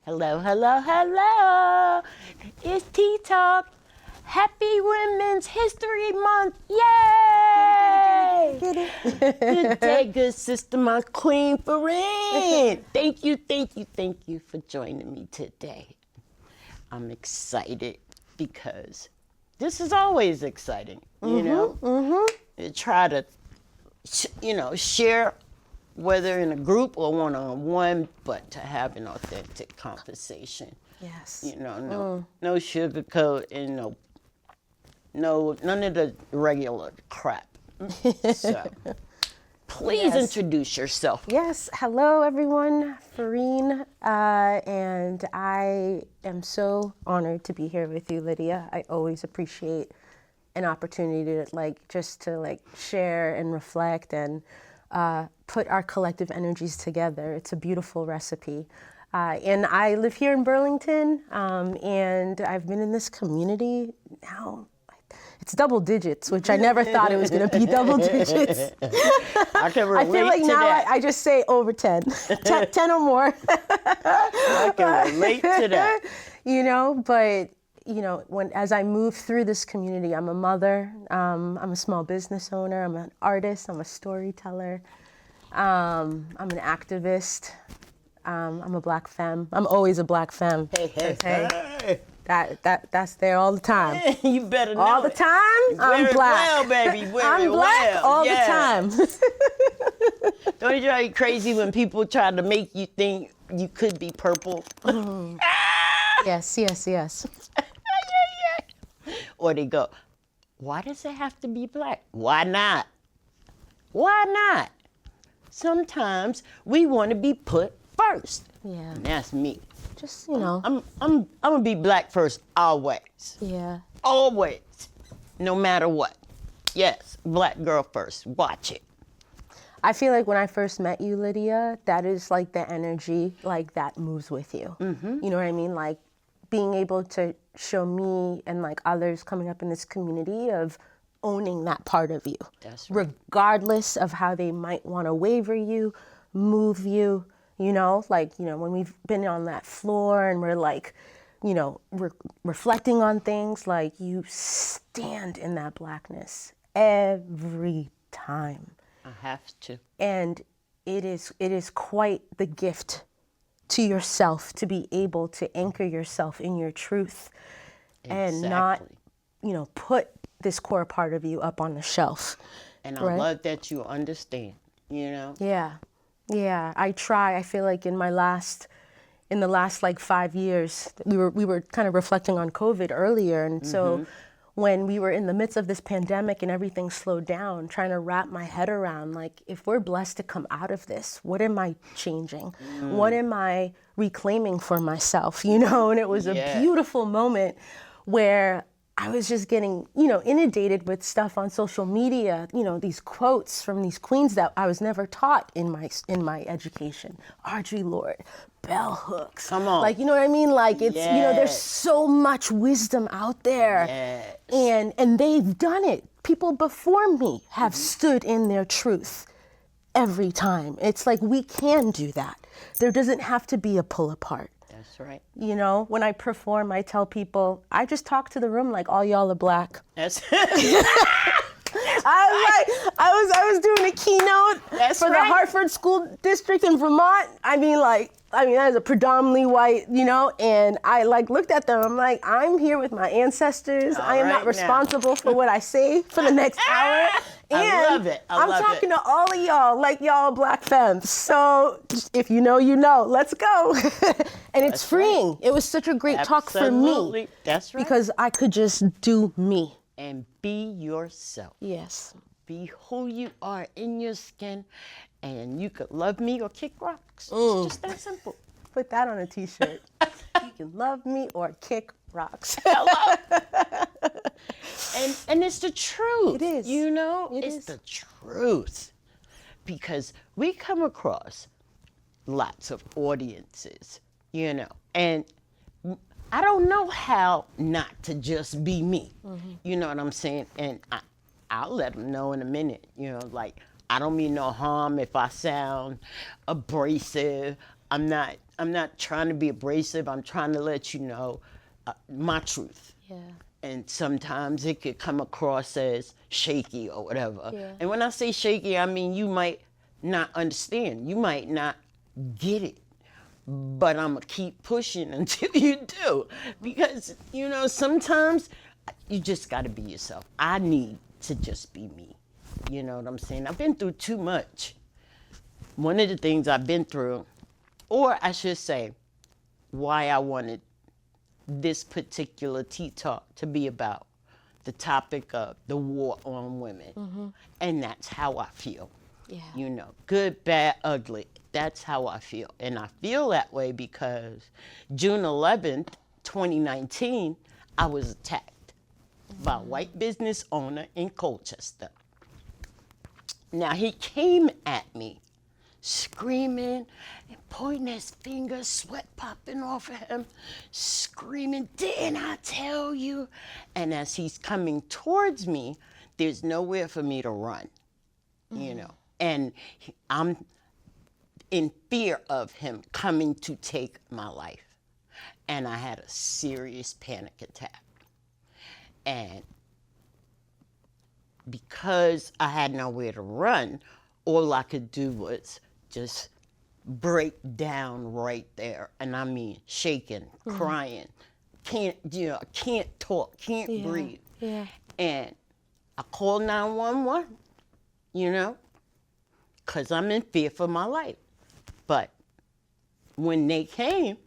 Hello, hello, hello. It's Tea Talk. Happy Women's History Month. Yay! Good day, good sister, my queen Ferene. Thank you for joining me today. I'm excited because this is always exciting, you know? You try to, share, whether in a group or one-on-one, but to have an authentic conversation. Yes. No sugarcoat and none of the regular crap. So, please introduce yourself. Yes. Hello, everyone. Ferene, and I am so honored to be here with you, Lydia. I always appreciate an opportunity to share and reflect and put our collective energies together. It's a beautiful recipe. And I live here in Burlington, and I've been in this community now. It's double digits, which I never thought it was going to be double digits. I can relate I feel like to now that. I just say over 10, 10 or more. I can relate to that. As I move through this community, I'm a mother, I'm a small business owner, I'm an artist, I'm a storyteller, I'm an activist, I'm a black femme. I'm always a black femme. Hey. That's there all the time. You better know All the it. time, I'm Very black. well, baby. Very I'm black well. all Yeah. the time. Don't it drive you crazy when people try to make you think you could be purple? Yes. Or they go, why does it have to be black? Why not? Why not? Sometimes we want to be put first. Yeah. And that's me. Just, I'm gonna be black first always. Yeah. Always. No matter what. Yes, black girl first. Watch it. I feel like when I first met you, Lydia, that is like the energy that moves with you. Mm-hmm. You know what I mean? Like being able to show me and others coming up in this community of owning that part of you. That's right. Regardless of how they might want to waver you, move you, when we've been on that floor and we're reflecting on things, you stand in that blackness every time. I have to. And it is quite the gift to yourself to be able to anchor yourself in your truth and not, put this core part of you up on the shelf. And right? I love that you understand, Yeah, I try. I feel like in the last 5 years, we were kind of reflecting on COVID earlier. And so when we were in the midst of this pandemic and everything slowed down, trying to wrap my head around, if we're blessed to come out of this, what am I changing? What am I reclaiming for myself? And it was a beautiful moment where I was just getting, inundated with stuff on social media, these quotes from these queens that I was never taught in my education. Audre Lorde, bell hooks. Come on. You know what I mean? It's, there's so much wisdom out there. Yes. And they've done it. People before me have stood in their truth every time. It's we can do that. There doesn't have to be a pull apart. That's right. When I perform, I tell people, I just talk to the room like all y'all are black. That's I was doing a keynote for the Hartford School District in Vermont. That is a predominantly white, and I looked at them. I'm like, I'm here with my ancestors. I am not responsible for what I say for the next hour. And I love it. I'm talking to all of y'all like y'all black femmes. So if you know, you know. Let's go. And it's freeing. Right. It was such a great talk for me. That's right. Because I could just do me. And be yourself. Yes. Be who you are in your skin, and you could love me or kick rocks. It's just that simple. Put that on a t-shirt. You can love me or kick rocks. Hello. And it's the truth. It is. It's the truth. Because we come across lots of audiences, and I don't know how not to just be me. You know what I'm saying? And I'll let them know in a minute, I don't mean no harm if I sound abrasive. I'm not I'm not trying to be abrasive. I'm trying to let you know my truth. Yeah. And sometimes it could come across as shaky or whatever. Yeah. And when I say shaky, I mean you might not understand. You might not get it. But I'm going to keep pushing until you do. Because, you know, sometimes you just got to be yourself. I need to just be me. You know what I'm saying? I've been through too much. One of the things I've been through, or I should say, why I wanted this particular tea talk to be about the topic of the war on women. And that's how I feel. Yeah. You know, good, bad, ugly. That's how I feel. And I feel that way because June 11th, 2019, I was attacked by a white business owner in Colchester. Now, he came at me screaming and pointing his finger, sweat popping off of him, screaming, "Didn't I tell you?" And as he's coming towards me, there's nowhere for me to run, you know. And I'm in fear of him coming to take my life. And I had a serious panic attack. And because I had nowhere to run, all I could do was just break down right there. And I mean, shaking, crying, can't talk, can't breathe. Yeah. And I called 911, you know, because I'm in fear for my life. But when they came,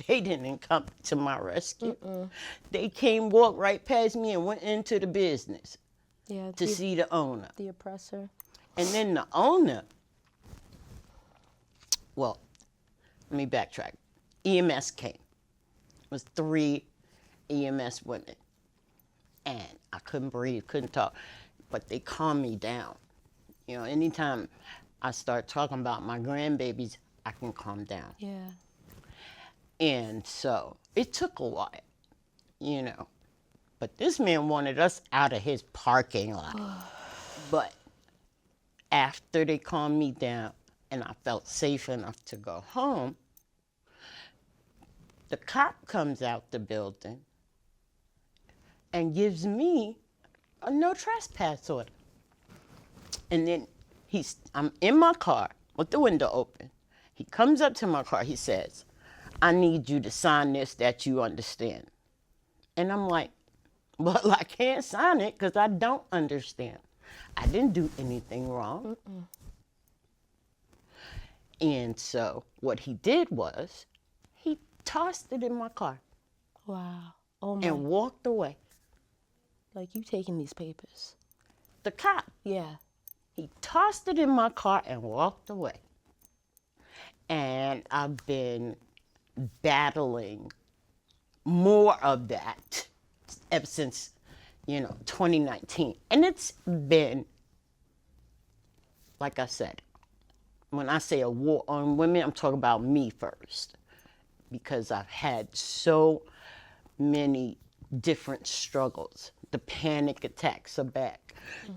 they didn't come to my rescue. They came, walked right past me and went into the business to see the owner. The oppressor. And then the owner, well, let me backtrack. EMS came. It was 3 EMS women. And I couldn't breathe, couldn't talk. But they calmed me down. You know, anytime I start talking about my grandbabies, I can calm down. Yeah. And so it took a while, you know. But this man wanted us out of his parking lot. But after they calmed me down and I felt safe enough to go home, the cop comes out the building and gives me a no trespass order. And then I'm in my car with the window open. He comes up to my car, he says, "I need you to sign this that you understand." And I'm like, well, I can't sign it because I don't understand. I didn't do anything wrong. And so what he did was he tossed it in my car Wow. Oh my. and walked away. Like you taking these papers. The cop, Yeah. he tossed it in my car and walked away. And I've been battling more of that ever since, you know, 2019. And it's been, like I said, when I say a war on women, I'm talking about me first. Because I've had so many different struggles. The panic attacks are back.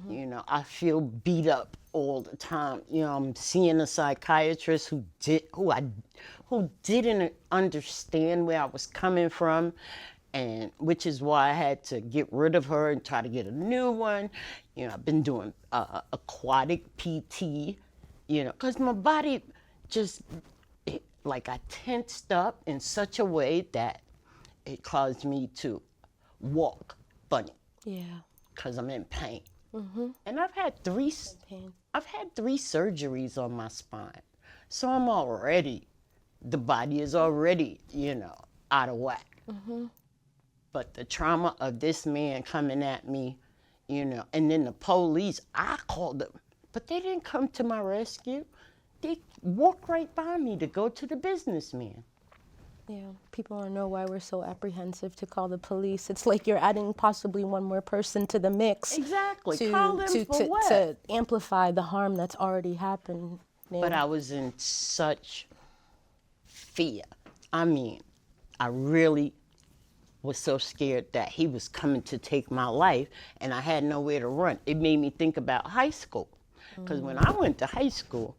You know, I feel beat up all the time. You know, I'm seeing a psychiatrist who didn't understand where I was coming from, and which is why I had to get rid of her and try to get a new one. You know, I've been doing aquatic PT, you know, because my body just, I tensed up in such a way that it caused me to walk funny. Yeah. Because I'm in pain. And I've had 3 surgeries on my spine. So I'm already, the body is already, you know, out of whack. But the trauma of this man coming at me, you know, and then the police, I called them, but they didn't come to my rescue. They walked right by me to go to the businessman. Yeah, people don't know why we're so apprehensive to call the police. It's like you're adding possibly one more person to the mix. Exactly. Call them for what? To amplify the harm that's already happened. Yeah. But I was in such fear. I mean, I really was so scared that he was coming to take my life and I had nowhere to run. It made me think about high school. Because when I went to high school,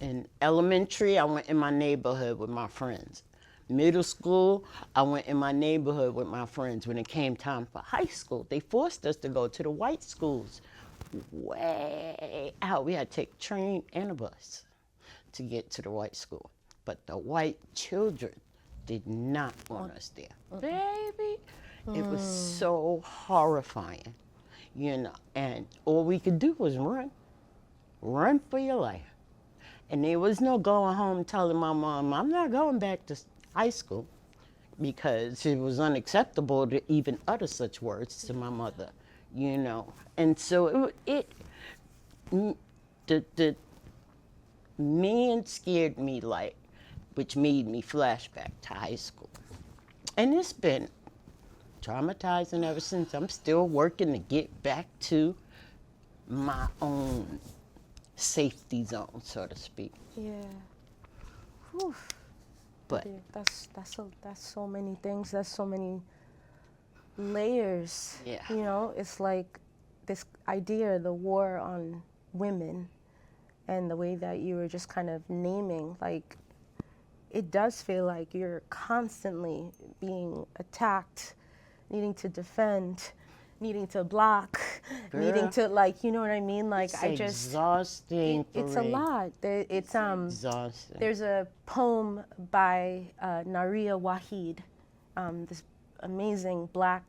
In elementary, I went in my neighborhood with my friends. Middle school, I went in my neighborhood with my friends. When it came time for high school, they forced us to go to the white schools way out. We had to take a train and a bus to get to the white school. But the white children did not want us there. Baby, it was so horrifying, you know. And all we could do was run for your life. And there was no going home telling my mom, I'm not going back to high school, because it was unacceptable to even utter such words to my mother, you know. And so the man scared me, like, which made me flash back to high school. And it's been traumatizing ever since. I'm still working to get back to my own safety zone, so to speak. Yeah. Whew. But that's so many things. That's so many layers. Yeah. You know, it's like this idea, the war on women, and the way that you were just kind of naming, like, it does feel like you're constantly being attacked, needing to defend, needing to block, needing to, like, you know what I mean? Like, it's exhausting. It's a lot. It's exhausting. There's a poem by Naria Waheed, this amazing Black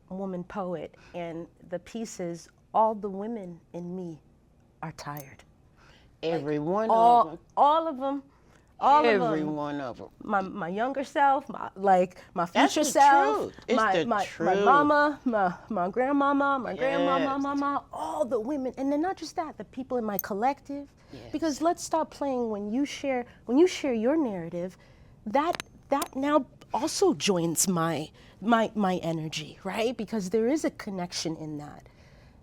woman poet, and the piece is, all the women in me are tired. Every one of them. All of them. All Every of them. one of them. My younger self, my future the self, truth. It's my the truth. mama, my grandmama, my Yes. grandmama, mama, all the women, and then not just that, the people in my collective. Yes. Because let's stop playing when you share your narrative, that now also joins my energy, right? Because there is a connection in that.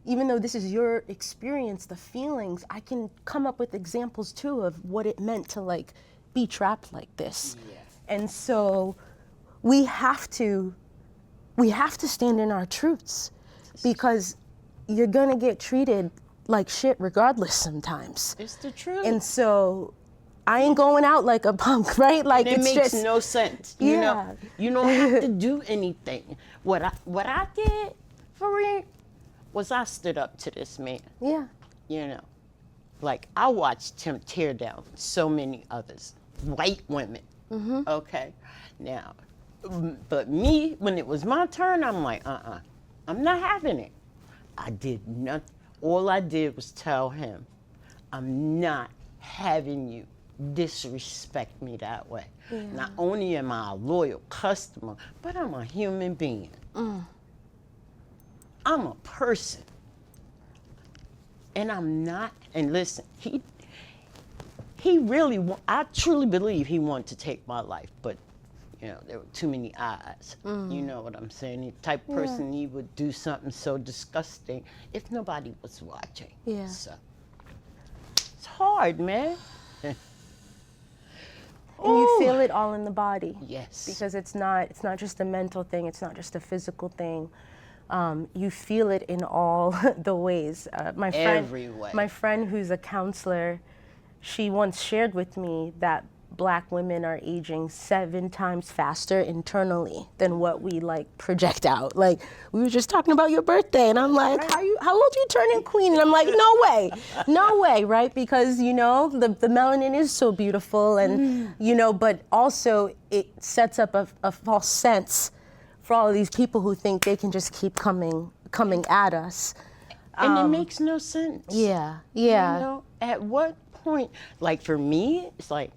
Even though this is your experience, the feelings, I can come up with examples too of what it meant to, like, be trapped like this. Yeah. And so we have to stand in our truths, because you're gonna get treated like shit regardless sometimes. It's the truth. And so I ain't going out like a punk, right? Like, it it's makes just no sense. You Yeah. know, you don't have to do anything. What I did, Ferene, was I stood up to this man. Yeah. You know, like, I watched him tear down so many others, white women. Okay, now, but me, when it was my turn, I'm like, I'm not having it. I did nothing. All I did was tell him, I'm not having you disrespect me that way. Yeah. Not only am I a loyal customer, but I'm a human being. I'm a person. And I'm not, and listen, he really, I truly believe he wanted to take my life, but, you know, there were too many eyes. You know what I'm saying? The type of person, he would do something so disgusting if nobody was watching. Yeah. So, it's hard, man. And you feel it all in the body. Yes. Because it's not just a mental thing, it's not just a physical thing. You feel it in all the ways. Every way. My friend who's a counselor, she once shared with me that Black women are aging 7 times faster internally than what we, like, project out. Like, we were just talking about your birthday, and I'm like, how old are you turning, queen? And I'm like, no way, right? Because, you know, the melanin is so beautiful, and you know, but also it sets up a false sense for all of these people who think they can just keep coming at us. And it makes no sense. Yeah. You know, at what point, like, for me, it's like,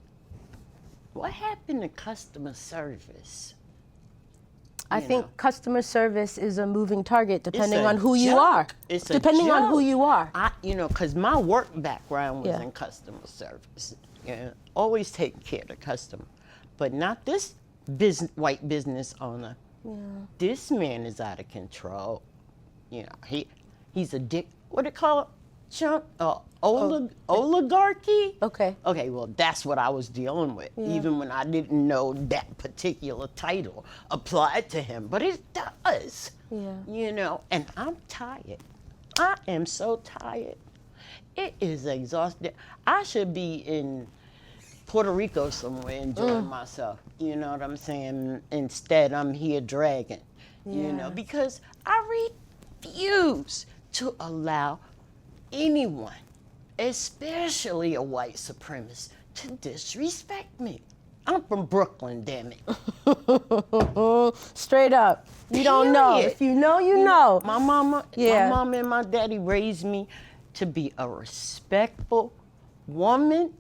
what happened to customer service? I think customer service is a moving target depending on who joke. you are. It's depending on who you are. You know, because my work background was Yeah. in customer service. Always taking care of the customer. But not this white business owner. Yeah. This man is out of control. You know, he's a dick. What do you call it? Oligarchy? Okay. Okay, well, that's what I was dealing with, even when I didn't know that particular title applied to him. But it does. Yeah. You know, and I'm tired. I am so tired. It is exhausting. I should be in Puerto Rico somewhere enjoying myself. You know what I'm saying? Instead, I'm here dragging. You know, because I refuse to allow anyone, especially a white supremacist, to disrespect me. I'm from Brooklyn, damn it. Straight up. You don't know. Period. If you know, you know. My mama Yeah. and my daddy raised me to be a respectful woman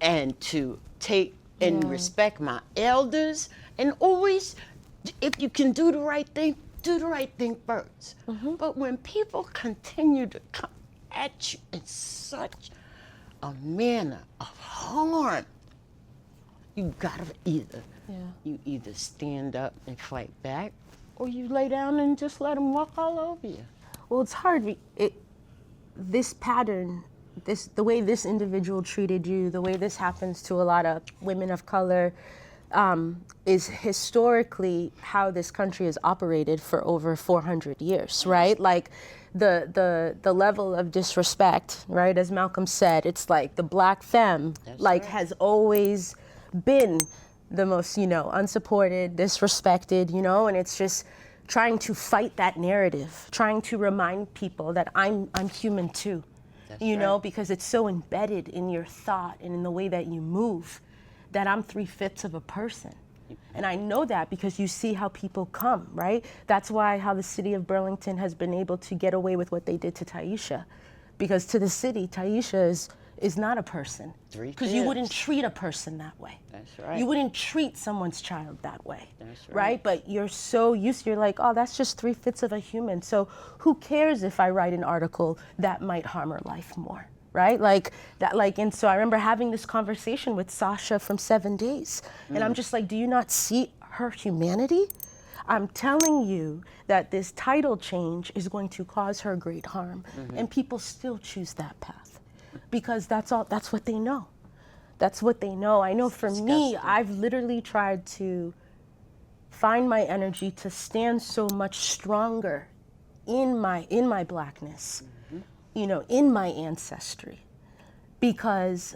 and to take and respect my elders, and always, if you can do the right thing, do the right thing first. But when people continue to come at you in such a manner of harm, you gotta you either stand up and fight back, or you lay down and just let them walk all over you. Well, it's hard. This pattern, the way this individual treated you, the way this happens to a lot of women of color, is historically how this country has operated for over 400 years, right? Like the level of disrespect, right? As Malcolm said, it's like the black femme, has always been the most, unsupported, disrespected, and it's just trying to fight that narrative, trying to remind people that I'm human too, because it's so embedded in your thought and in the way that you move that I'm 3/5 of a person. And I know that because you see how people come, right? That's why how the city of Burlington has been able to get away with what they did to Taisha. Because to the city, Taisha is not a person. Because you wouldn't treat a person that way. That's right. You wouldn't treat someone's child that way. That's right? But you're so used to, you're like, oh, that's just 3/5 of a human. So who cares if I write an article that might harm her life more? Right? And so I remember having this conversation with Sasha from 7 Days. And I'm just like, do you not see her humanity? I'm telling you that this title change is going to cause her great harm. And people still choose that path because that's what they know. That's what they know. I know for me, I've literally tried to find my energy to stand so much stronger in my blackness. In my ancestry, because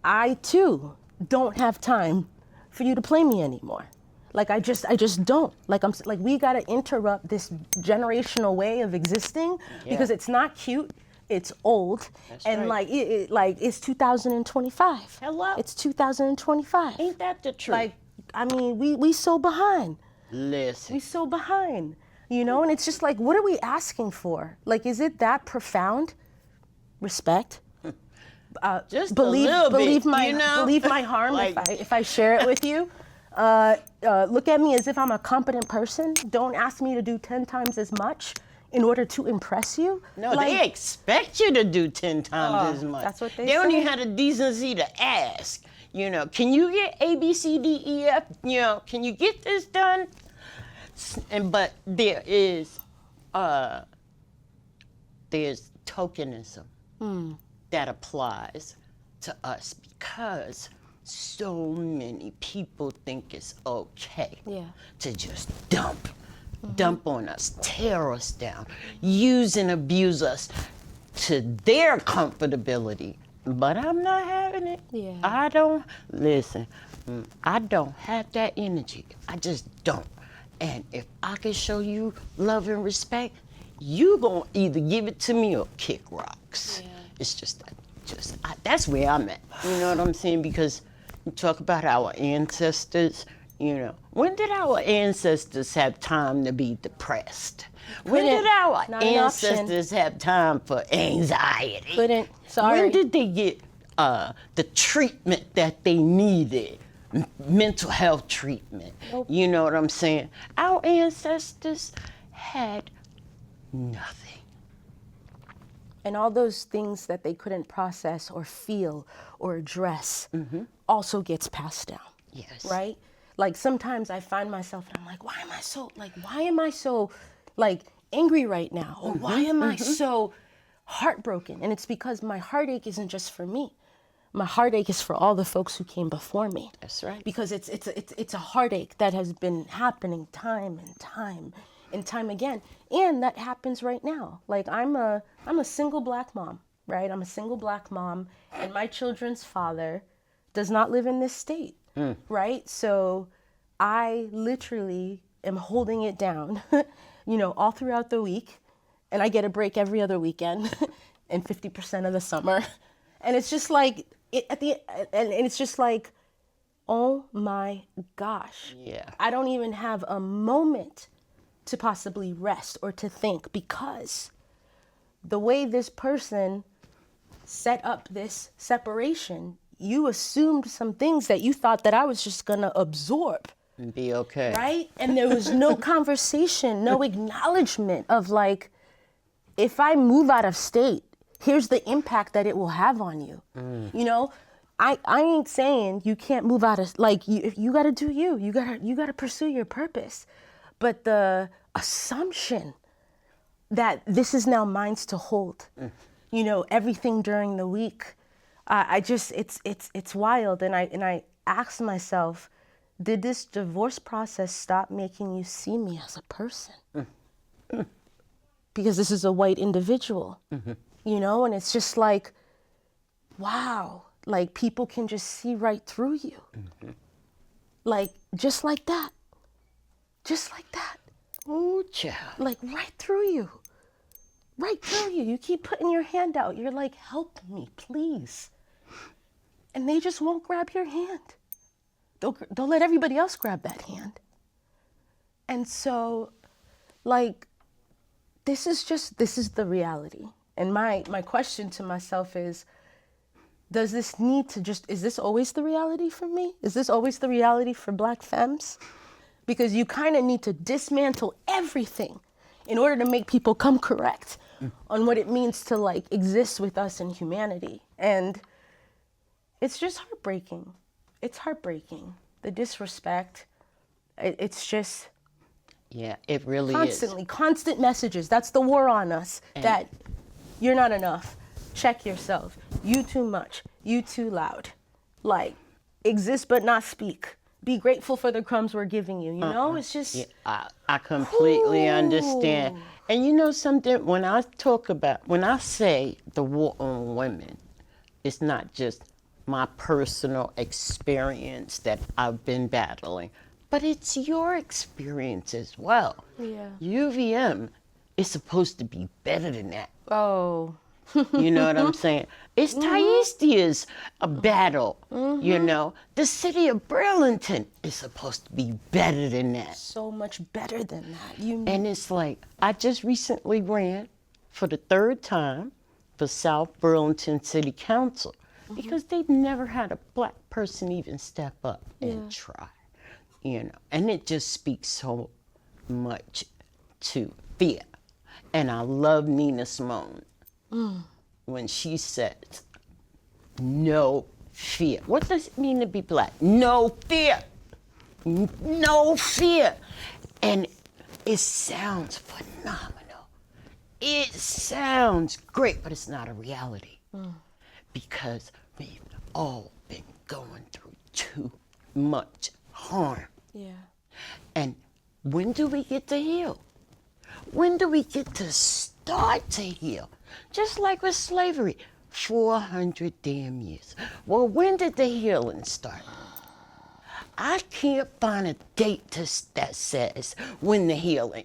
I too don't have time for you to play me anymore. Like I just don't. Like we gotta interrupt this generational way of existing because it's not cute. It's old. That's and right. It's 2025. Hello. It's 2025. Ain't that the truth? We so behind. Listen. We so behind. And it's just like, what are we asking for? Like, is it that profound? Respect. Just believe a little bit, believe my harm if I share it with you. Look at me as if I'm a competent person. Don't ask me to do 10 times as much in order to impress you. No, they expect you to do 10 times as much. That's what they don't say. even have the decency to ask. Can you get A, B, C, D, E, F? Can you get this done? But there's tokenism that applies to us because so many people think it's okay to just dump on us, tear us down, use and abuse us to their comfortability. But I'm not having it. Yeah. I don't have that energy. I just don't. And if I can show you love and respect, you gonna either give it to me or kick rocks. Yeah. It's that's where I'm at. You know what I'm saying? Because you talk about our ancestors, when did our ancestors have time to be depressed? When did our ancestors have time for anxiety? Couldn't. Sorry. When did they get the treatment that they needed? Mental health treatment. Nope. You know what I'm saying? Our ancestors had nothing. And all those things that they couldn't process or feel or address also gets passed down. Yes. Right? Like sometimes I find myself and I'm like, why am I so angry right now? Or why am I so heartbroken? And it's because my heartache isn't just for me. My heartache is for all the folks who came before me. That's right. Because it's a heartache that has been happening time and time and time again. And that happens right now. Like I'm a single black mom, right? I'm a single black mom, and my children's father does not live in this state, right? So I literally am holding it down, all throughout the week, and I get a break every other weekend and 50% of the summer. And it's just like, it's just like, oh my gosh. Yeah. I don't even have a moment to possibly rest or to think, because the way this person set up this separation, you assumed some things that you thought that I was just gonna absorb. And be okay. Right? And there was no conversation, no acknowledgement of like, if I move out of state, here's the impact that it will have on you. I ain't saying you can't move out of, like, you gotta do you gotta pursue your purpose. But the assumption that this is now mine to hold, everything during the week, it's wild. And I ask myself, did this divorce process stop making you see me as a person? Because this is a white individual, and it's just like, wow, like people can just see right through you. Like, just like that. Ooh, child. Like right through you. You keep putting your hand out. You're like, help me, please. And they just won't grab your hand. They'll let everybody else grab that hand. And so, like, this is the reality. And my question to myself is, is this always the reality for me? Is this always the reality for Black femmes? Because you kind of need to dismantle everything in order to make people come correct on what it means to like exist with us in humanity. And it's just heartbreaking. It's heartbreaking. The disrespect, it's just... Yeah, it really is. Constant messages. That's the war on us, that you're not enough. Check yourself. You too much. You too loud. Like, exist but not speak. Be grateful for the crumbs we're giving you. It's just... Yeah, I completely understand. And you know something, when I say the war on women, it's not just my personal experience that I've been battling, but it's your experience as well. Yeah. UVM is supposed to be better than that. Oh. You know what I'm saying? It's Taishthia's a battle, The city of Burlington is supposed to be better than that. So much better than that. And it's like, I just recently ran for the third time for South Burlington City Council because they've never had a Black person even step up and try, And it just speaks so much to fear. And I love Nina Simone. When she says, no fear. What does it mean to be Black? No fear. No fear. And it sounds phenomenal. It sounds great, but it's not a reality. Because we've all been going through too much harm. Yeah. And when do we get to heal? When do we get to start to heal? Just like with slavery, 400 damn years. Well, when did the healing start? I can't find a date that says when the healing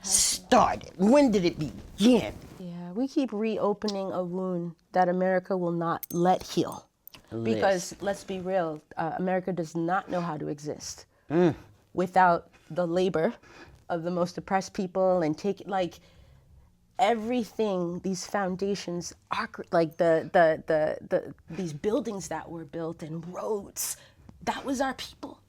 started. When did it begin? Yeah, we keep reopening a wound that America will not let heal. Because let's be real, America does not know how to exist without the labor of the most oppressed people and everything. These foundations are like these buildings that were built and roads. That was our people.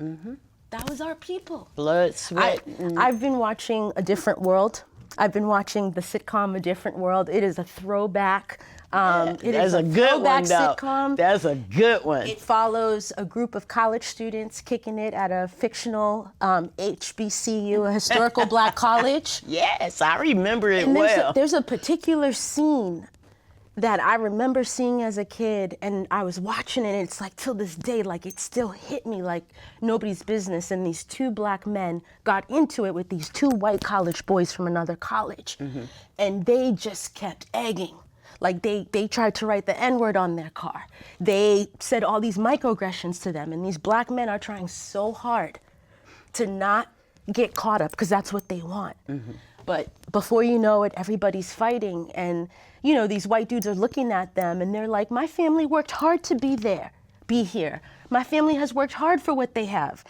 That was our people. Blood, sweat. I've been watching A Different World. I've been watching the sitcom A Different World. It is a throwback. It is a good one, sitcom. That's a good one. It follows a group of college students kicking it at a fictional HBCU, a historical Black college. Yes, I remember it and well. There's a particular scene that I remember seeing as a kid, and I was watching it, and it's like till this day, like it still hit me like nobody's business. And these two black men got into it with these two white college boys from another college. And they just kept egging. Like they tried to write the N-word on their car. They said all these microaggressions to them, and these black men are trying so hard to not get caught up because that's what they want. But before you know it, everybody's fighting, and you know, these white dudes are looking at them and they're like, my family worked hard to be here. My family has worked hard for what they have.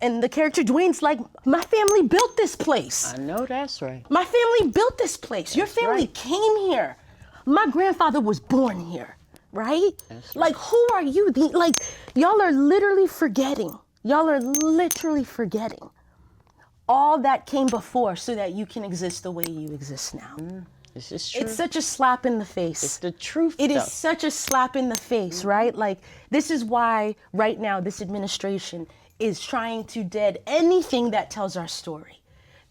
And the character Dwayne's like, my family built this place. I know that's right. My family built this place. Your family came here. My grandfather was born here, right? That's like, who are you? Like, y'all are literally forgetting. Y'all are literally forgetting all that came before so that you can exist the way you exist now. This is true. It's such a slap in the face. It's the truth. It is such a slap in the face, right? Like, this is why right now this administration is trying to dead anything that tells our story.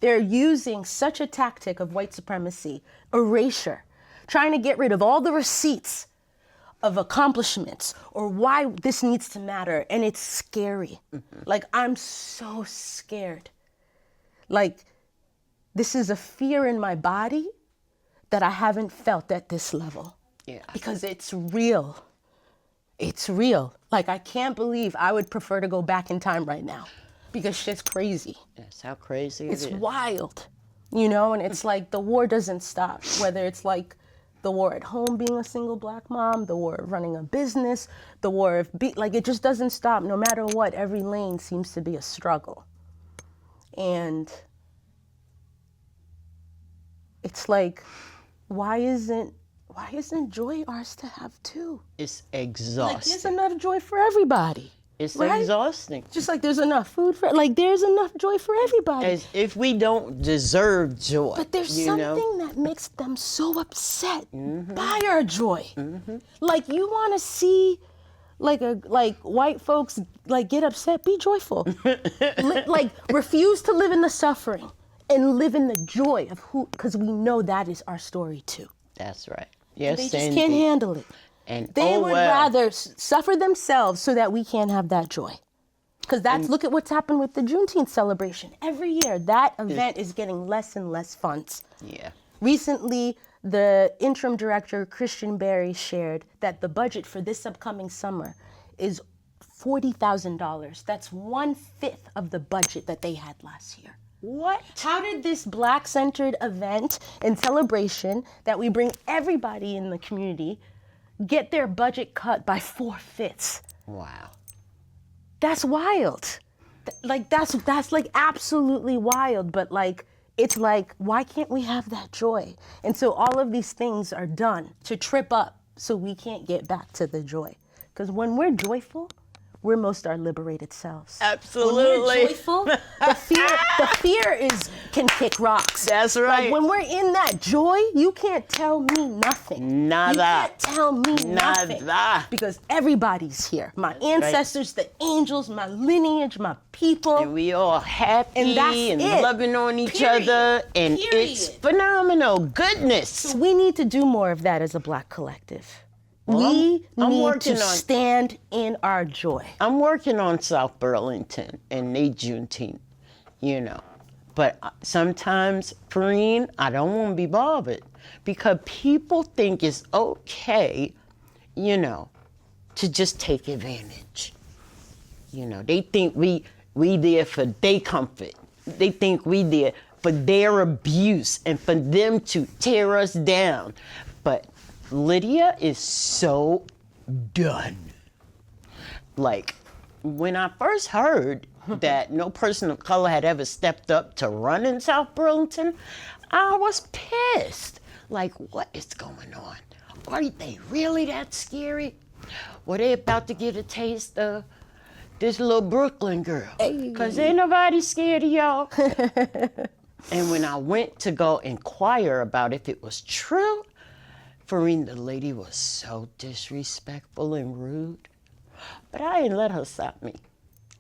They're using such a tactic of white supremacy, erasure, trying to get rid of all the receipts of accomplishments or why this needs to matter. And it's scary. Like, I'm so scared. Like, this is a fear in my body that I haven't felt at this level. Yeah. Because it's real. It's real. Like, I can't believe I would prefer to go back in time right now because shit's crazy. That's how crazy it is. It's wild, you know? And it's like the war doesn't stop, whether it's like the war at home being a single black mom, the war of running a business, the war of, like, it just doesn't stop. No matter what, every lane seems to be a struggle. And it's like, why isn't joy ours to have too? It's exhausting. Like, there's enough joy for everybody. It's right? exhausting. Just like there's enough food for, like, there's enough joy for everybody. As if we don't deserve joy. But there's something that makes them so upset by our joy. Like, you want to see like white folks like get upset, be joyful. Like, refuse to live in the suffering and live in the joy of who, because we know that is our story too. That's right. Yes, They just can't handle it. And They would rather suffer themselves so that we can't have that joy. Because look at what's happened with the Juneteenth celebration. Every year, that event is getting less and less funds. Yeah. Recently, the interim director, Christian Berry, shared that the budget for this upcoming summer is $40,000. That's 1/5 of the budget that they had last year. What? How did this Black-centered event and celebration that we bring everybody in the community get their budget cut by 4/5? Wow. That's wild. Like, that's like absolutely wild. But like, it's like, why can't we have that joy? And so all of these things are done to trip up so we can't get back to the joy. Because when we're joyful, we're most our liberated selves. Absolutely. When we're joyful, the fear can kick rocks. That's right. Like, when we're in that joy, you can't tell me nothing. Nada. You can't tell me nothing. Nada. Because everybody's here. My ancestors, the angels, my lineage, my people. And we all happy And that's it. loving on each Period. other. And it's Period. phenomenal. Goodness. We need to do more of that as a Black collective. Well, we I'm need working to on- stand in our joy. I'm working on South Burlington and they Juneteenth, you know. But sometimes, Ferene, I don't want to be bothered because people think it's okay, you know, to just take advantage. You know, they think we there for their comfort. They think we there for their abuse and for them to tear us down. But Lydia is so done. Like, when I first heard that no person of color had ever stepped up to run in South Burlington, I was pissed. Like, what is going on? Are they really that scary? Were they about to get a taste of this little Brooklyn girl? Because ain't nobody scared of y'all. And when I went to go inquire about if it was true, Ferene, the lady was so disrespectful and rude. But I didn't let her stop me.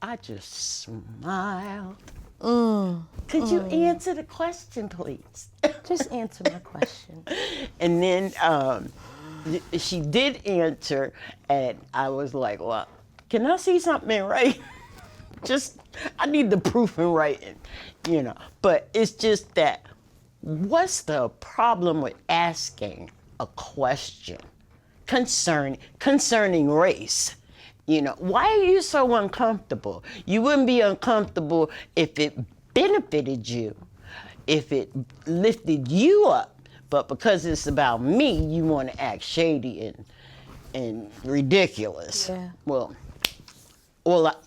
I just smiled. Could you answer the question, please? Just answer my question. And then she did answer, and I was like, well, can I see something in writing? I need the proof in writing, you know. But it's just that, what's the problem with asking a question concerning race? You know, why are you so uncomfortable? You wouldn't be uncomfortable if it benefited you, if it lifted you up. But because it's about me, you want to act shady and ridiculous. Yeah. Well,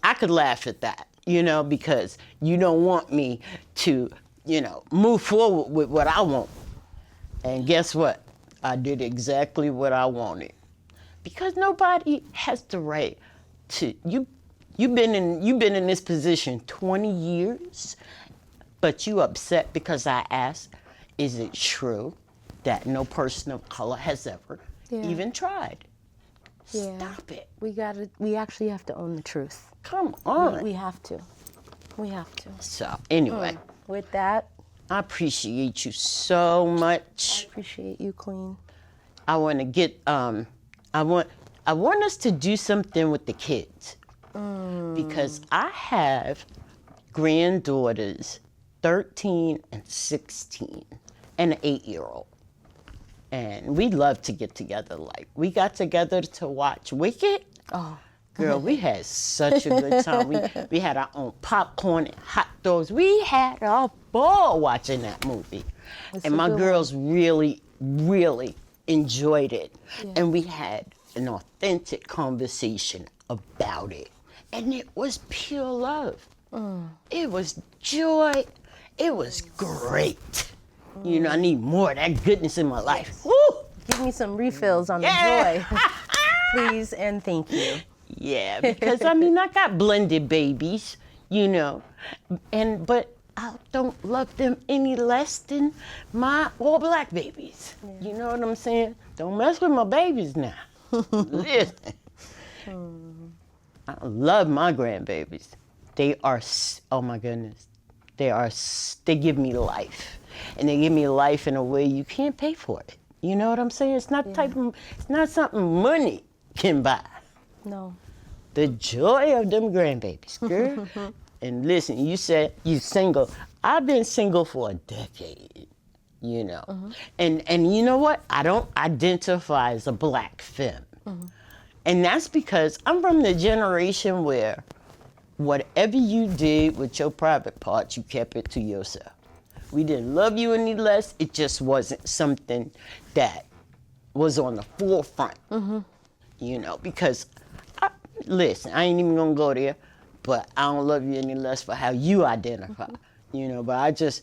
I could laugh at that, you know, because you don't want me to, you know, move forward with what I want. And guess what? I did exactly what I wanted. Because nobody has the right to, you've been in this position 20 years, but you upset because I asked, is it true that no person of color has ever even tried? Yeah. Stop it. We actually have to own the truth. Come on. We have to. We have to. So anyway, With that, I appreciate you so much. I appreciate you, Queen. I want to get I want us to do something with the kids, because I have granddaughters 13 and 16 and an 8-year-old. And we love to get together. Like, we got together to watch Wicked. Oh. Girl, we had such a good time. We had our own popcorn and hot dogs. We had a ball watching that movie. And my girls really, really enjoyed it. Yeah. And we had an authentic conversation about it. And it was pure love. It was joy. It was great. You know, I need more of that goodness in my life. Woo! Give me some refills on the joy. Please and thank you. Yeah, because I mean, I got blended babies, you know, but I don't love them any less than my all black babies. Yeah. You know what I'm saying? Don't mess with my babies now. Listen. I love my grandbabies. They are, oh my goodness, they give me life. And they give me life in a way you can't pay for it. You know what I'm saying? It's not it's not something money can buy. No. The joy of them grandbabies, girl. And listen, you said you single. I've been single for a decade, you know. And you know what? I don't identify as a black femme. And that's because I'm from the generation where whatever you did with your private parts, you kept it to yourself. We didn't love you any less. It just wasn't something that was on the forefront, you know, because, listen, I ain't even gonna go there, but I don't love you any less for how you identify, you know, but I just,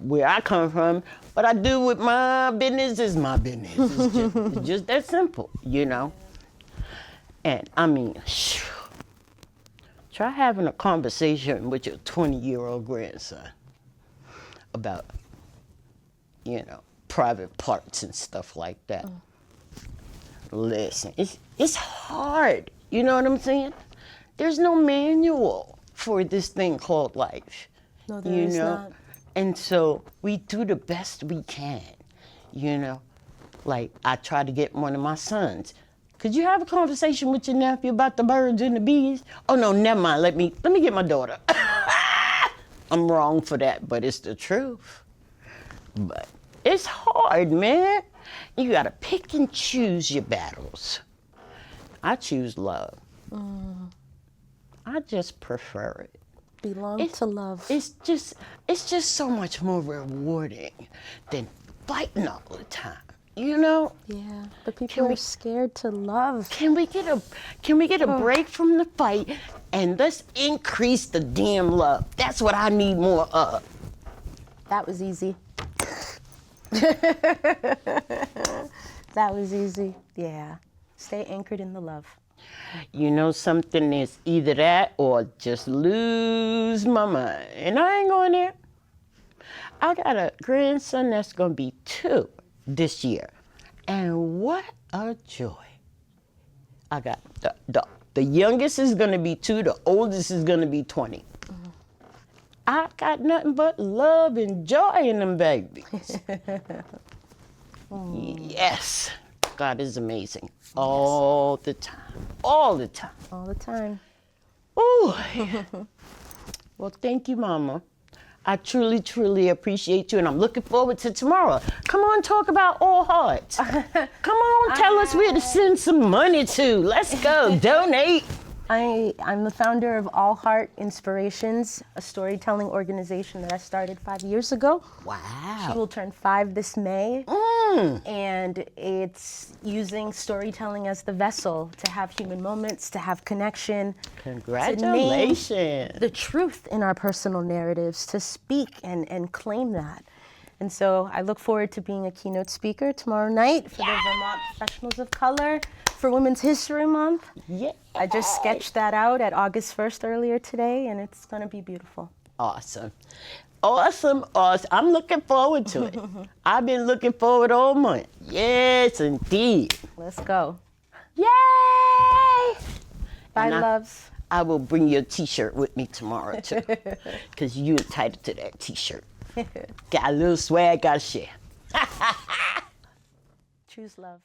where I come from, what I do with my business is my business. It's just that simple, you know. And I mean, try having a conversation with your 20-year-old grandson about, you know, private parts and stuff like that. Listen, it's hard. You know what I'm saying? There's no manual for this thing called life. No, there is not. And so we do the best we can, you know. Like, I try to get one of my sons. Could you have a conversation with your nephew about the birds and the bees? Oh no, never mind. Let me get my daughter. I'm wrong for that, but it's the truth. But it's hard, man. You gotta pick and choose your battles. I choose love. I just prefer it. Belong to love. It's just so much more rewarding than fighting all the time. You know? Yeah, but people are scared to love. Can we get a break from the fight and let's increase the damn love? That's what I need more of. That was easy. That was easy. Yeah. Stay anchored in the love. You know something, is either that or just lose my mind. And I ain't going there. I got a grandson that's gonna be 2 this year. And what a joy. I got the youngest is gonna be 2, the oldest is gonna be 20. I got nothing but love and joy in them babies. Yes. God is amazing. All the time. All the time. All the time. Ooh. Well, thank you, Mama. I truly, truly appreciate you, and I'm looking forward to tomorrow. Come on, talk about All Hearts. Come on, tell us where to send some money to. Let's go, donate. I'm the founder of All Heart Inspirations, a storytelling organization that I started 5 years ago. Wow. She will turn 5 this May. And it's using storytelling as the vessel to have human moments, to have connection. Congratulations. To name the truth in our personal narratives, to speak and claim that. And so I look forward to being a keynote speaker tomorrow night for the Vermont Professionals of Color for Women's History Month. Yeah. I just sketched that out at August 1st earlier today, and it's going to be beautiful. Awesome. Awesome, awesome. I'm looking forward to it. I've been looking forward all month. Yes, indeed. Let's go. Yay! Bye, loves. I will bring your t-shirt with me tomorrow, too, because you're entitled to that t-shirt. Got a little swag, got to share. Choose love.